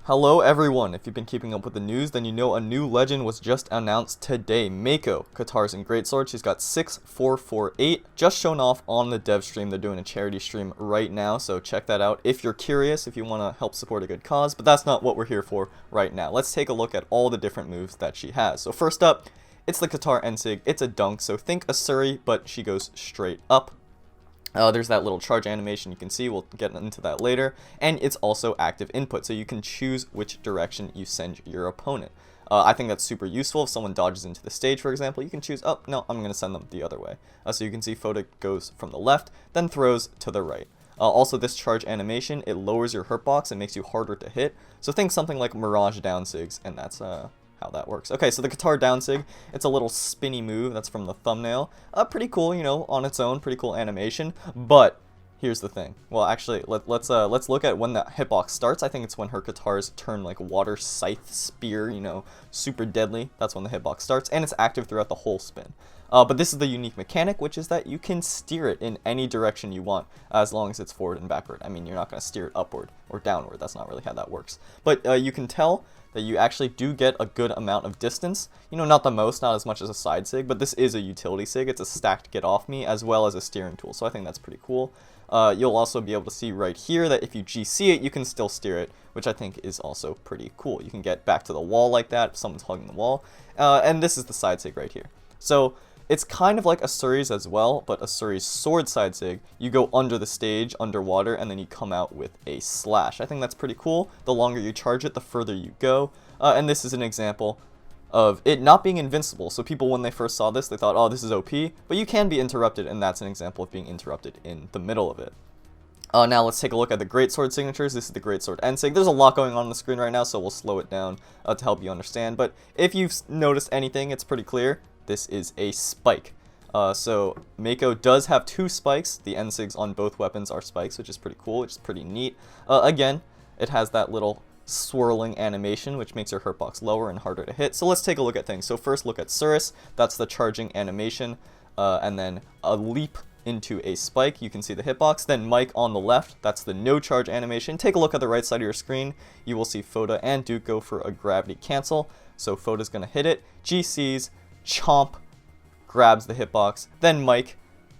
Hello everyone, if you've been keeping up with the news, then you know a new legend was just announced today. Mako, Katar's in Greatsword, she's got 6448, just shown off on the dev stream. They're doing a charity stream right now, so check that out if you're curious, if you want to help support a good cause, but that's not what we're here for right now. Let's take a look at all the different moves that she has. So first up, it's the Katar Sig. It's a dunk, so think a Suri, but she goes straight up. There's that little charge animation you can see, we'll get into that later, and it's also active input, so you can choose which direction you send your opponent. I think that's super useful. If someone dodges into the stage, for example, you can choose, oh, no, I'm going to send them the other way. So you can see Foda goes from the left, then throws to the right. Also, this charge animation, it lowers your hurt box and makes you harder to hit, so think something like Mirage Down Sigs, and that's how that works. Okay, so the Katar Down Sig, it's a little spinny move, that's from the thumbnail. Pretty cool, you know, on its own, pretty cool animation, but here's the thing. Well, actually, let's look at when the hitbox starts. I think it's when her Katars turn like water scythe spear, you know, super deadly. That's when the hitbox starts, and it's active throughout the whole spin. But this is the unique mechanic, which is that you can steer it in any direction you want, as long as it's forward and backward. I mean, you're not going to steer it upward or downward. That's not really how that works. But you can tell that you actually do get a good amount of distance. You know, not the most, not as much as a side sig, but this is a utility sig. It's a stacked get off me as well as a steering tool, so I think that's pretty cool. You'll also be able to see right here that if you GC it, you can still steer it, which I think is also pretty cool. You can get back to the wall like that if someone's hugging the wall. And this is the side sig right here. So it's kind of like a Suri's as well, but a Suri's sword side sig. You go under the stage, underwater, and then you come out with a slash. I think that's pretty cool. The longer you charge it, the further you go. And this is an example of it not being invincible. So people, when they first saw this, they thought, oh, this is OP, but you can be interrupted, and that's an example of being interrupted in the middle of it. Now let's take a look at the Greatsword signatures. This is the Greatsword Sig. There's a lot going on the screen right now, so we'll slow it down to help you understand. But if you've noticed anything, it's pretty clear. This is a spike. So Mako does have two spikes. The Sigs on both weapons are spikes, which is pretty cool, which is pretty neat. Again, it has that little swirling animation, which makes your hurt box lower and harder to hit. So let's take a look at things. So first look at Suris. That's the charging animation, and then a leap into a spike. You can see the hitbox. Then Mike on the left, that's the no charge animation. Take a look at the right side of your screen. You will see Foda and Duke go for a gravity cancel. So Foda's going to hit it. GCs, chomp, grabs the hitbox. Then Mike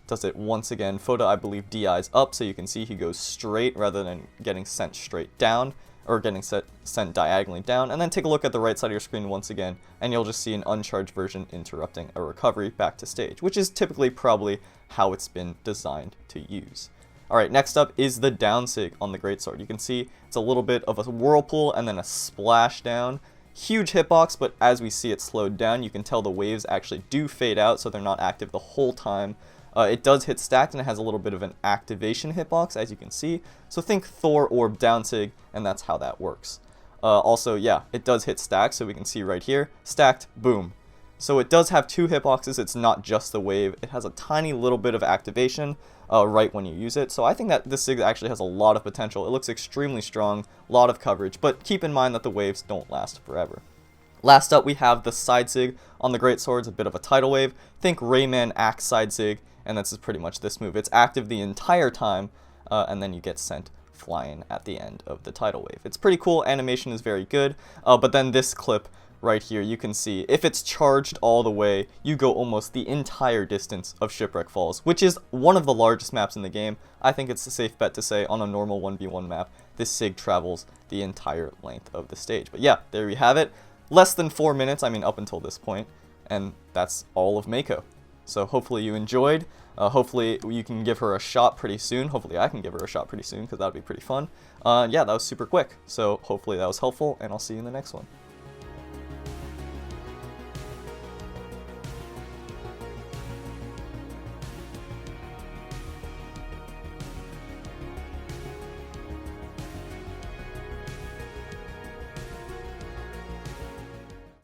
does it once again. Foda, I believe, DI's up, so you can see he goes straight rather than getting sent straight down, or getting sent diagonally down. And then take a look at the right side of your screen once again, and you'll just see an uncharged version interrupting a recovery back to stage, which is typically probably how it's been designed to use. Alright, next up is the Down Sig on the Greatsword. You can see it's a little bit of a whirlpool and then a splash down. Huge hitbox, but as we see it slowed down, you can tell the waves actually do fade out, so they're not active the whole time. It does hit stacked, and it has a little bit of an activation hitbox, as you can see. So think Thor Orb Down Sig, and that's how that works. Also, yeah, it does hit stacked, so we can see right here, stacked, boom. So it does have two hitboxes, it's not just the wave. It has a tiny little bit of activation right when you use it. So I think that this Sig actually has a lot of potential. It looks extremely strong, a lot of coverage, but keep in mind that the waves don't last forever. Last up, we have the Side Sig on the Greatswords, a bit of a tidal wave. Think Rayman Axe Side Sig, and this is pretty much this move. It's active the entire time, and then you get sent flying at the end of the tidal wave. It's pretty cool, animation is very good, but then this clip right here, you can see if it's charged all the way, you go almost the entire distance of Shipwreck Falls, which is one of the largest maps in the game. I think it's a safe bet to say on a normal 1v1 map, this Sig travels the entire length of the stage. But yeah, there you have it. Less than 4 minutes, I mean up until this point, and that's all of Mako. So hopefully you enjoyed. Hopefully you can give her a shot pretty soon. Hopefully I can give her a shot pretty soon, because that would be pretty fun. Yeah, that was super quick. So hopefully that was helpful, and I'll see you in the next one.